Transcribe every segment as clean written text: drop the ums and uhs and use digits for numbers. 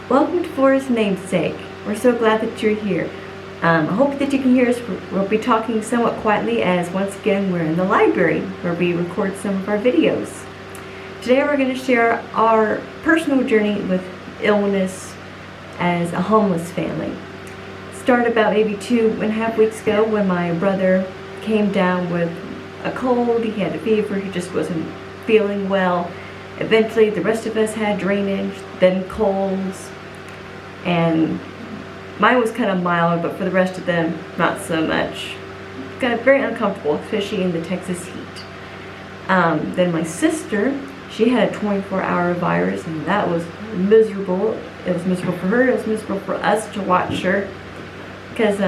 Welcome to Florida's Namesake. We're so glad that you're here. I hope that you can hear us. We'll be talking somewhat quietly as once again we're in the library where we record some of our videos. Today we're going to share our personal journey with illness as a homeless family. Started about maybe 2.5 weeks ago when my brother came down with a cold. He had a fever. He just wasn't feeling well. Eventually the rest of us had drainage, then colds, and mine was kind of mild, but for the rest of them, not so much. Got very uncomfortable, especially in the Texas heat. Then my sister, she had a 24-hour virus, and that was miserable. It was miserable for her. It was miserable for us to watch her, because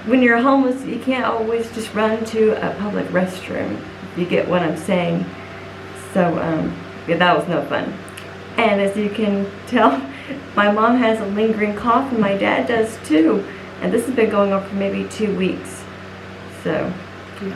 when you're homeless, you can't always just run to a public restroom. You get what I'm saying? So yeah, that was no fun. And as you can tell, my mom has a lingering cough, and my dad does too. And this has been going on for maybe 2 weeks. So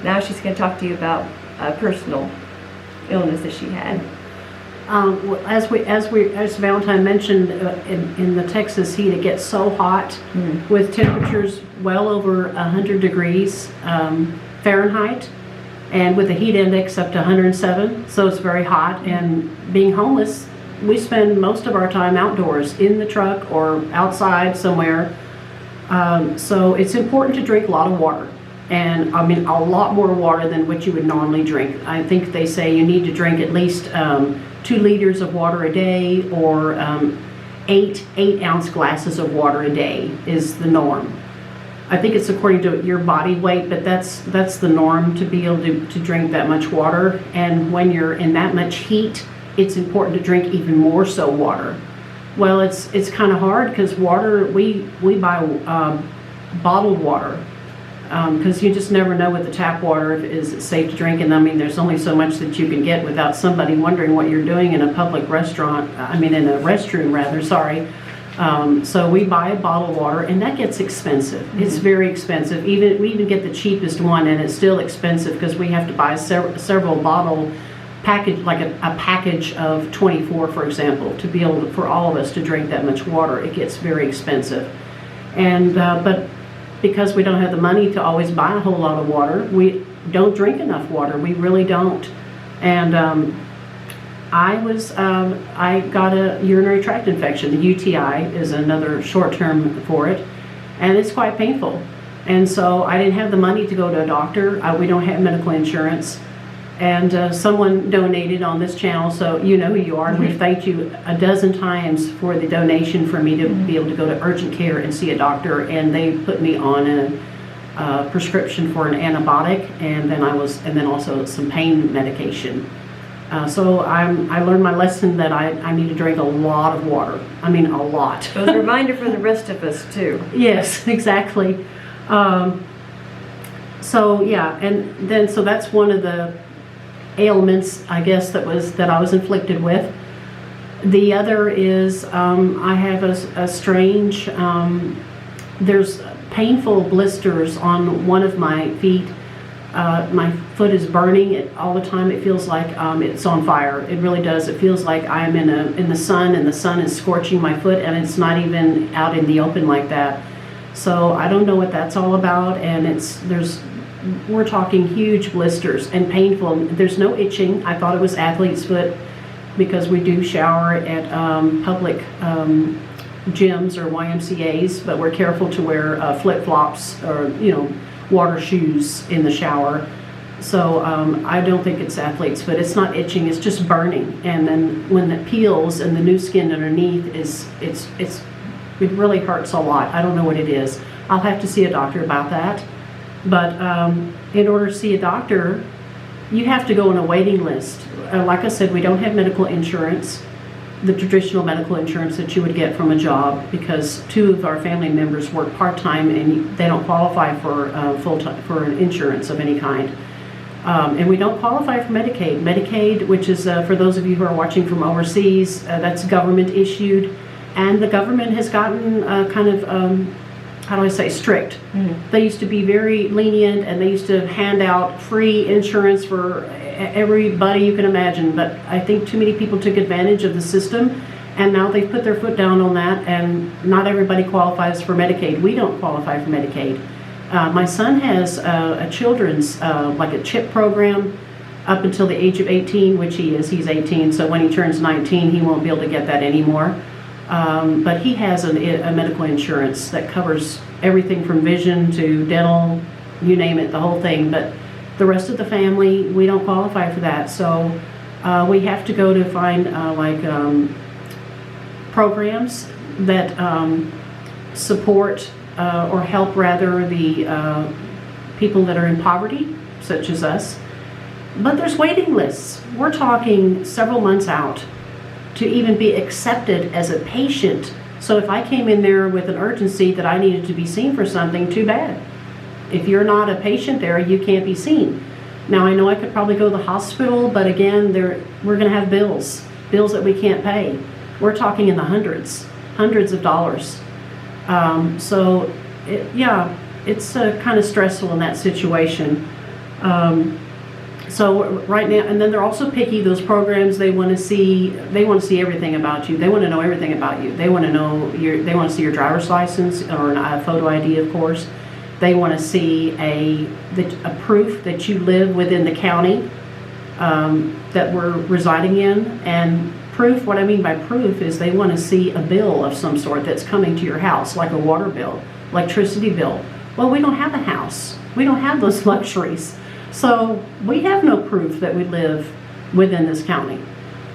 now she's going to talk to you about a personal illness that she had. As Valentine mentioned, in the Texas heat, it gets so hot with temperatures well over 100 degrees Fahrenheit, and with a heat index up to 107, so it's very hot. And being homeless, we spend most of our time outdoors, in the truck or outside somewhere. So it's important to drink a lot of water. And I mean, a lot more water than what you would normally drink. I think they say you need to drink at least 2 liters of water a day, or 8-ounce glasses of water a day is the norm. I think it's according to your body weight, but that's the norm, to be able to drink that much water. And when you're in that much heat, it's important to drink even more so water. Well, it's kind of hard, because water, we buy bottled water, because you just never know with the tap water if it's safe to drink. And I mean, there's only so much that you can get without somebody wondering what you're doing in a public restaurant, in a restroom rather, sorry. So we buy a bottled water, and that gets expensive. It's very expensive. We even get the cheapest one, and it's still expensive, because we have to buy several bottle package, like a package of 24, for example, to be able to, for all of us to drink that much water. It gets very expensive. And but because we don't have the money to always buy a whole lot of water, we don't drink enough water. We really don't. And I got a urinary tract infection. The UTI is another short term for it, and it's quite painful. And so I didn't have the money to go to a doctor. We don't have medical insurance. And someone donated on this channel, so you know who you are. And we've thanked you a dozen times for the donation for me to be able to go to urgent care and see a doctor. And they put me on a prescription for an antibiotic, and then also some pain medication. So I learned my lesson that I need to drink a lot of water. I mean, a lot. So it's a reminder for the rest of us too. Yes, exactly. So yeah, and then so that's one of the ailments, I guess, that I was inflicted with. The other is I have a strange, there's painful blisters on one of my feet. My foot is burning all the time. It feels like it's on fire. It really does. It feels like I'm in the sun, and the sun is scorching my foot, and it's not even out in the open like that. So I don't know what that's all about. And we're talking huge blisters and painful. There's no itching. I thought it was athlete's foot, because we do shower at public gyms or YMCA's, but we're careful to wear flip-flops or water shoes in the shower. So I don't think it's athlete's foot. It's not itching, it's just burning. And then when it peels and the new skin underneath it really hurts a lot. I don't know what it is. I'll have to see a doctor about that. But in order to see a doctor, you have to go on a waiting list. Like I said, we don't have medical insurance, the traditional medical insurance that you would get from a job, because 2 of our family members work part-time, and they don't qualify for full-time for an insurance of any kind. And we don't qualify for Medicaid. Medicaid, which is for those of you who are watching from overseas, that's government issued, and the government has gotten kind of how do I say, strict. They used to be very lenient, and they used to hand out free insurance for everybody you can imagine. But I think too many people took advantage of the system, and now they've put their foot down on that, and not everybody qualifies for Medicaid. We don't qualify for Medicaid. My son has a children's, like a CHIP program up until the age of 18, which he's 18, so when he turns 19, he won't be able to get that anymore. But he has a medical insurance that covers everything from vision to dental, you name it, the whole thing. But the rest of the family, we don't qualify for that. So we have to go to find programs that support or help rather the people that are in poverty, such as us. But there's waiting lists. We're talking several months out to even be accepted as a patient. So if I came in there with an urgency that I needed to be seen for something, too bad. If you're not a patient there, you can't be seen. Now I know I could probably go to the hospital, but again, we're going to have bills that we can't pay. We're talking in the hundreds of dollars. It's kind of stressful in that situation. So right now, and then they're also picky. Those programs, they want to see everything about you. They want to know everything about you. They want to see your driver's license or a photo ID, of course. They want to see a proof that you live within the county that we're residing in. And proof, what I mean by proof is they want to see a bill of some sort that's coming to your house, like a water bill, electricity bill. Well, we don't have a house. We don't have those luxuries. So we have no proof that we live within this county.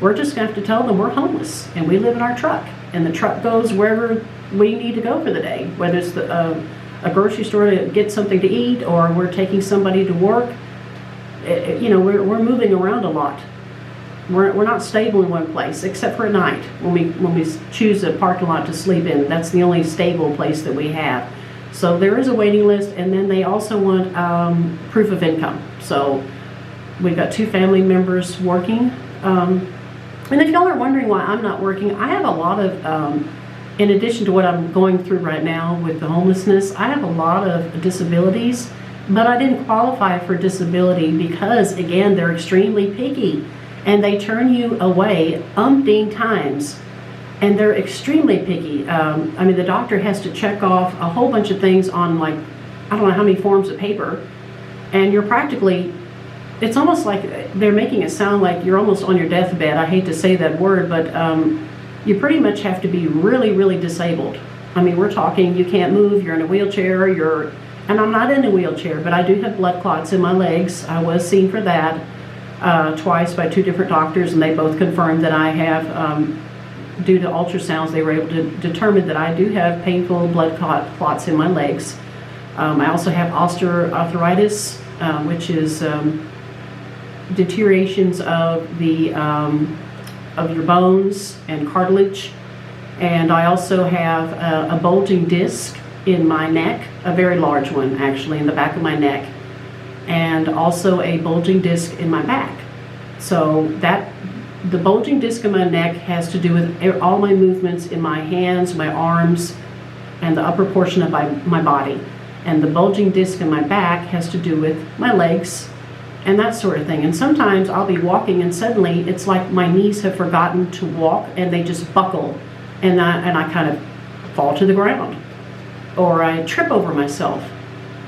We're just going to have to tell them we're homeless and we live in our truck. And the truck goes wherever we need to go for the day, whether it's a grocery store to get something to eat, or we're taking somebody to work. We're moving around a lot. We're not stable in one place, except for at night when we choose a parking lot to sleep in. That's the only stable place that we have. So there is a waiting list, and then they also want proof of income. So we've got 2 family members working. And if y'all are wondering why I'm not working, I have a lot of, in addition to what I'm going through right now with the homelessness, I have a lot of disabilities, but I didn't qualify for disability because, again, they're extremely picky, and they turn you away umpteen times. And they're extremely picky. The doctor has to check off a whole bunch of things on, I don't know how many forms of paper. And you're practically, it's almost like they're making it sound like you're almost on your deathbed. I hate to say that word, but you pretty much have to be really, really disabled. We're talking you can't move, you're in a wheelchair, and I'm not in a wheelchair, but I do have blood clots in my legs. I was seen for that twice by 2 different doctors, and they both confirmed that I have, due to ultrasounds, they were able to determine that I do have painful blood clots in my legs. I also have osteoarthritis, which is deteriorations of your bones and cartilage. And I also have a bulging disc in my neck, a very large one actually, in the back of my neck, and also a bulging disc in my back. So the bulging disc in my neck has to do with all my movements in my hands, my arms, and the upper portion of my body. And the bulging disc in my back has to do with my legs and that sort of thing. And sometimes I'll be walking and suddenly it's like my knees have forgotten to walk and they just buckle, and I kind of fall to the ground, or I trip over myself.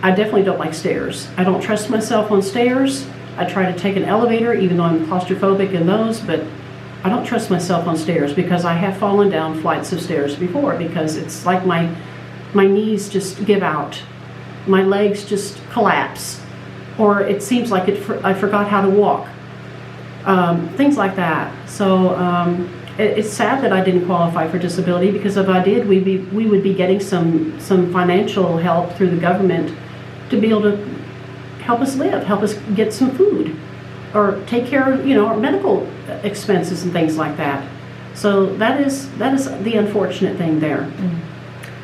I definitely don't like stairs. I don't trust myself on stairs. I try to take an elevator, even though I'm claustrophobic in those, but I don't trust myself on stairs because I have fallen down flights of stairs before, because it's like my knees just give out. My legs just collapse, or it seems like I forgot how to walk. Things like that. So it's sad that I didn't qualify for disability, because if I did, we would be getting some financial help through the government to be able to help us live, help us get some food, or take care of our medical expenses and things like that. So that is the unfortunate thing there.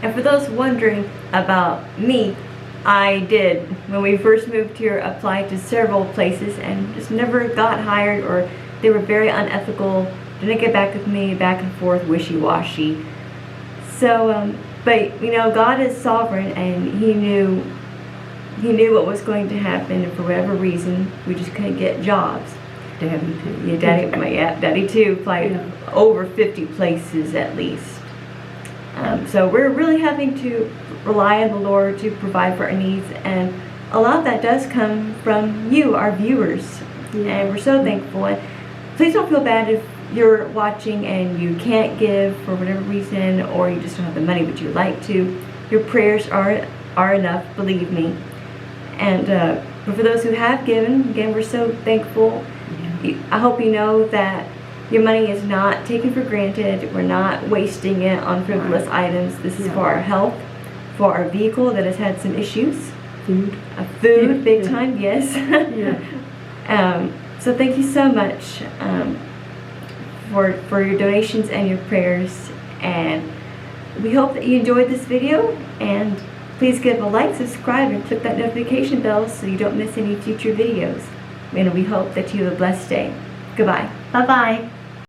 And for those wondering about me, I did, when we first moved here, apply to several places and just never got hired, or they were very unethical, didn't get back with me, back and forth, wishy-washy. So But you know, God is sovereign, and He knew what was going to happen, and for whatever reason, we just couldn't get jobs. Daddy too. Yeah, Daddy too applied over 50 places at least. So we're really having to rely on the Lord to provide for our needs, and a lot of that does come from you, our viewers, and we're so thankful. And please don't feel bad if you're watching and you can't give for whatever reason, or you just don't have the money but you'd like to. Your prayers are enough, believe me. And but for those who have given, again, we're so thankful. I hope you know that your money is not taken for granted. We're not wasting it on frivolous items. This is for our health, for our vehicle that has had some issues. Food, big time, yes. So thank you so much for your donations and your prayers. And we hope that you enjoyed this video. And please give a like, subscribe, and click that notification bell so you don't miss any future videos. And we hope that you have a blessed day. Goodbye. Bye-bye.